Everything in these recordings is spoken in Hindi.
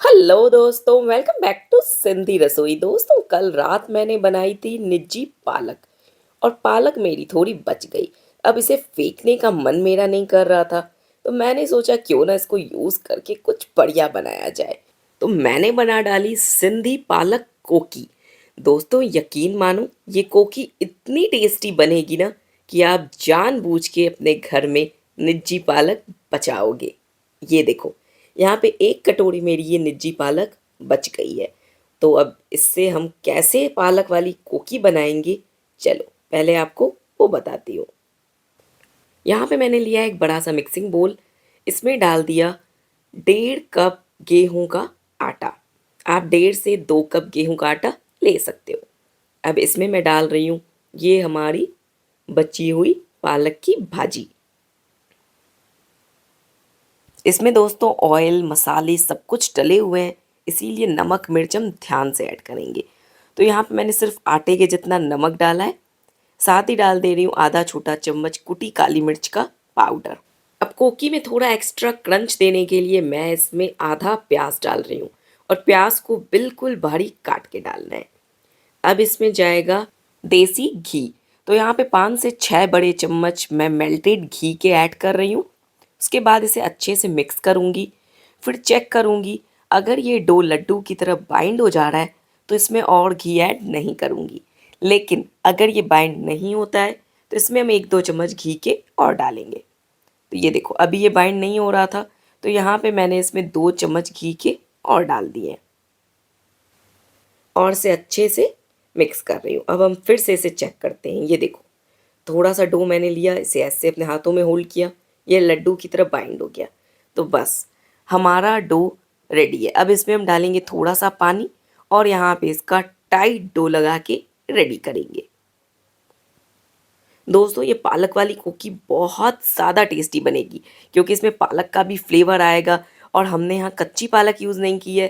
हेलो दोस्तों, वेलकम बैक टू सिंधी रसोई। दोस्तों, कल रात मैंने बनाई थी निज्जी पालक और पालक मेरी थोड़ी बच गई। अब इसे फेंकने का मन मेरा नहीं कर रहा था, तो मैंने सोचा क्यों ना इसको यूज़ करके कुछ बढ़िया बनाया जाए। तो मैंने बना डाली सिंधी पालक कोकी। दोस्तों, यकीन मानो ये कोकी इतनी टेस्टी बनेगी ना कि आप जानबूझ के अपने घर में निज्जी पालक बचाओगे। ये देखो, यहाँ पे एक कटोरी मेरी ये निज्जी पालक बच गई है। तो अब इससे हम कैसे पालक वाली कोकी बनाएंगे, चलो पहले आपको वो बताती हूँ। यहाँ पे मैंने लिया एक बड़ा सा मिक्सिंग बोल। इसमें डाल दिया 1.5 कप गेहूं का आटा। आप 1.5 से 2 कप गेहूं का आटा ले सकते हो। अब इसमें मैं डाल रही हूँ ये हमारी बची हुई पालक की भाजी। इसमें दोस्तों ऑयल मसाले सब कुछ डले हुए हैं, इसीलिए नमक मिर्च हम ध्यान से ऐड करेंगे। तो यहाँ पे मैंने सिर्फ आटे के जितना नमक डाला है। साथ ही डाल दे रही हूँ आधा छोटा चम्मच कुटी काली मिर्च का पाउडर। अब कोकी में थोड़ा एक्स्ट्रा क्रंच देने के लिए मैं इसमें आधा प्याज डाल रही हूँ, और प्याज को बिल्कुल बारीक काट के डालना है। अब इसमें जाएगा देसी घी। तो यहाँ पे 5 से 6 बड़े चम्मच मैं मेल्टेड घी के ऐड कर रही हूँ। उसके बाद इसे अच्छे से मिक्स करूँगी। फिर चेक करूँगी, अगर ये डो लड्डू की तरह बाइंड हो जा रहा है तो इसमें और घी ऐड नहीं करूँगी। लेकिन अगर ये बाइंड नहीं होता है तो इसमें हम 1-2 चम्मच घी के और डालेंगे। तो ये देखो, अभी ये बाइंड नहीं हो रहा था, तो यहाँ पे मैंने इसमें 2 चम्मच घी के और डाल दिए और इसे अच्छे से मिक्स कर रही हूँ। अब हम फिर से इसे चेक करते हैं। ये देखो, थोड़ा सा डो मैंने लिया, इसे ऐसे अपने हाथों में होल्ड किया, ये लड्डू की तरह बाइंड हो गया। तो बस हमारा डो रेडी है। अब इसमें हम डालेंगे थोड़ा सा पानी और यहाँ पे इसका टाइट डो लगा के रेडी करेंगे। दोस्तों, ये पालक वाली कोकी बहुत ज़्यादा टेस्टी बनेगी, क्योंकि इसमें पालक का भी फ्लेवर आएगा। और हमने यहाँ कच्ची पालक यूज़ नहीं की है,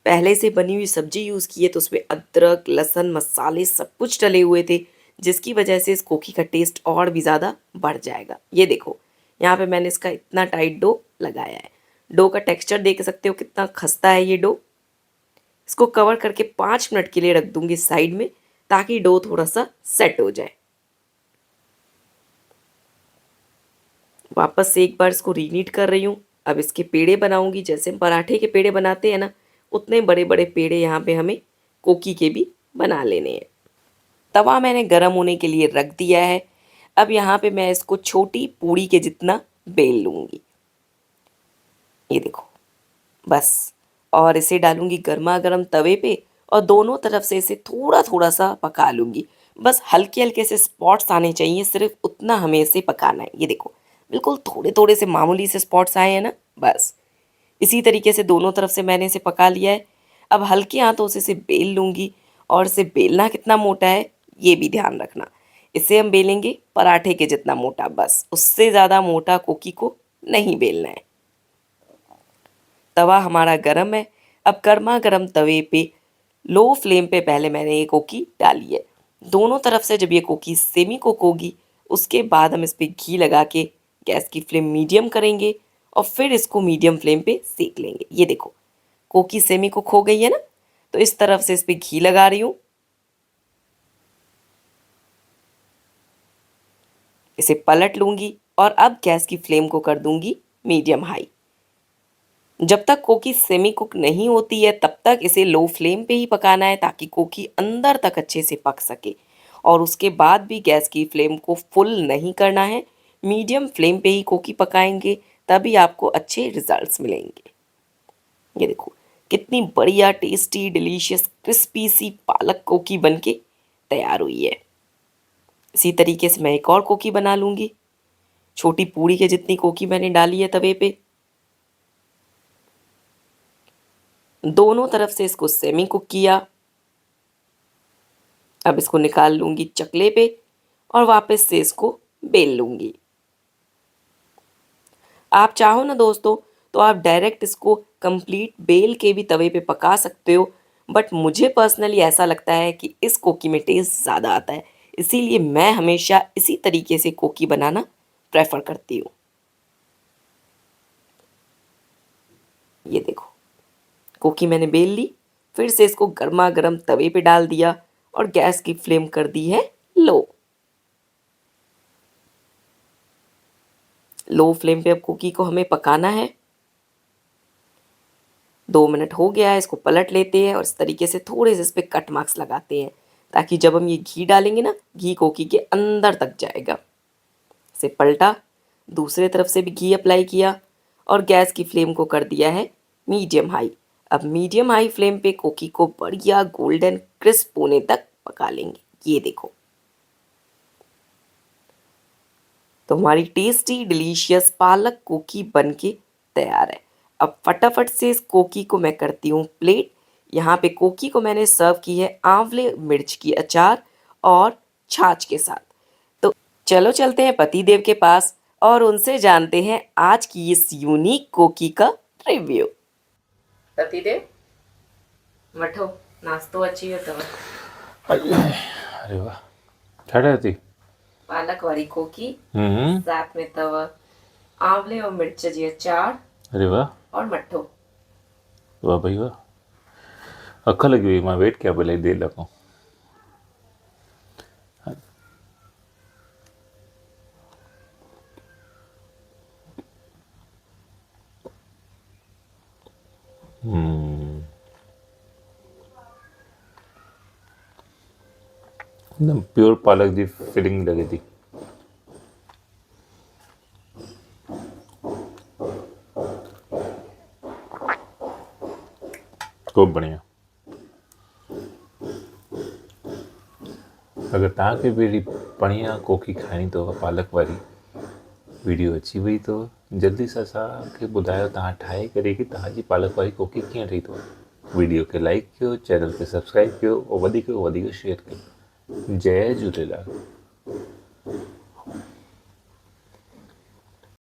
पहले से बनी हुई सब्जी यूज़ की है। तो उसमें अदरक लहसुन मसाले सब कुछ डले हुए थे, जिसकी वजह से इस कोकी का टेस्ट और भी ज़्यादा बढ़ जाएगा। ये देखो, यहाँ पे मैंने इसका इतना टाइट डो लगाया है। डो का टेक्सचर देख सकते हो कितना खस्ता है ये डो। इसको कवर करके 5 मिनट के लिए रख दूंगी साइड में, ताकि डो थोड़ा सा सेट हो जाए। वापस से एक बार इसको रीनीट कर रही हूँ। अब इसके पेड़े बनाऊंगी, जैसे हम पराठे के पेड़े बनाते हैं ना, उतने बड़े बड़े पेड़े यहाँ पे हमें कोकी के भी बना लेने हैं। तवा मैंने गर्म होने के लिए रख दिया है। अब यहाँ पे मैं इसको छोटी पूड़ी के जितना बेल लूँगी। ये देखो, बस। और इसे डालूंगी गर्मा गर्म तवे पे, और दोनों तरफ से इसे थोड़ा थोड़ा सा पका लूंगी। बस हल्के हल्के से स्पॉट्स आने चाहिए, सिर्फ उतना हमें इसे पकाना है। ये देखो, बिल्कुल थोड़े थोड़े से मामूली से स्पॉट्स आए हैं ना, बस। इसी तरीके से दोनों तरफ से मैंने इसे पका लिया है। अब हल्के हाथों से इसे बेल लूंगी, और इसे बेलना कितना मोटा है ये भी ध्यान रखना। इसे हम बेलेंगे पराठे के जितना मोटा, बस उससे ज़्यादा मोटा कोकी को नहीं बेलना है। तवा हमारा गरम है। अब गर्मा गर्म तवे पे लो फ्लेम पे पहले मैंने ये कोकी डाली है। दोनों तरफ से जब ये कोकी सेमी कुक होगी, उसके बाद हम इस पे घी लगा के गैस की फ्लेम मीडियम करेंगे, और फिर इसको मीडियम फ्लेम पे सेक लेंगे। ये देखो, कोकी सेमी कुक हो गई है ना, तो इस तरफ से इस पे घी लगा रही हूँ। इसे पलट लूंगी, और अब गैस की फ्लेम को कर दूंगी मीडियम हाई। जब तक कोकी सेमी कुक नहीं होती है तब तक इसे लो फ्लेम पे ही पकाना है, ताकि कोकी अंदर तक अच्छे से पक सके। और उसके बाद भी गैस की फ्लेम को फुल नहीं करना है, मीडियम फ्लेम पे ही कोकी पकाएंगे, तभी आपको अच्छे रिजल्ट्स मिलेंगे। ये देखो, कितनी बढ़िया टेस्टी डिलीशियस क्रिस्पी सी पालक कोकी बनके तैयार हुई है। इसी तरीके से मैं एक और कोकी बना लूँगी। छोटी पूड़ी के जितनी कोकी मैंने डाली है तवे पे। दोनों तरफ से इसको सेमी कुक किया। अब इसको निकाल लूंगी चकले पे, और वापस से इसको बेल लूंगी। आप चाहो ना दोस्तों, तो आप डायरेक्ट इसको कंप्लीट बेल के भी तवे पे पका सकते हो, बट मुझे पर्सनली ऐसा लगता है कि इस कोकी में टेस्ट ज़्यादा आता है, इसीलिए मैं हमेशा इसी तरीके से कोकी बनाना प्रेफर करती हूँ। ये देखो, कोकी मैंने बेल ली, फिर से इसको गर्मा गर्म तवे पे डाल दिया और गैस की फ्लेम कर दी है लो। लो फ्लेम पे अब कोकी को हमें पकाना है। 2 मिनट हो गया है, इसको पलट लेते हैं और इस तरीके से थोड़े से इस पे कट मार्क्स लगाते हैं ताकि जब हम ये घी डालेंगे ना, घी कोकी के अंदर तक जाएगा। इसे पलटा, दूसरे तरफ से भी घी अप्लाई किया और गैस की फ्लेम को कर दिया है मीडियम हाई। अब मीडियम हाई फ्लेम पे कोकी को बढ़िया गोल्डन क्रिस्प होने तक पका लेंगे। ये देखो, तो हमारी टेस्टी डिलीशियस पालक कोकी बनके तैयार है। अब फटाफट से इस कोकी को मैं करती हूँ प्लेट। यहाँ पे कोकी को मैंने सर्व की है आंवले मिर्च की अचार और छाछ के साथ। तो चलो चलते हैं पति देव के पास और उनसे जानते हैं आज की इस यूनिक कोकी का रिव्यू। पति देव मठो नाश्तो अच्छी होता है। अरे वाह, ठाडा थी पालक वाली कोकी, साथ में तवा आंवले और मिर्च जी अचार। अरे वाह, और मठो। वाह भाई वाह, अखा लगी हुई मां वेट क्या भले दे लगा। एकदम प्योर पालक जी फीलिंग लगी थी। खूब बढ़िया। अगर तव्हांखे बि अहिड़ी बढ़िया कोकी खाइणी अथव पालक वारी, वीडियो अची वई अथव, जल्दी सां असांखे ॿुधायो तव्हां ठाहे करे कि तव्हांजी पालक वारी कोकी कीअं ठही अथव। वीडियो खे लाइक कयो, चैनल खे सब्सक्राइब कयो और वधीक शेयर कयो। जय झूलेलाल।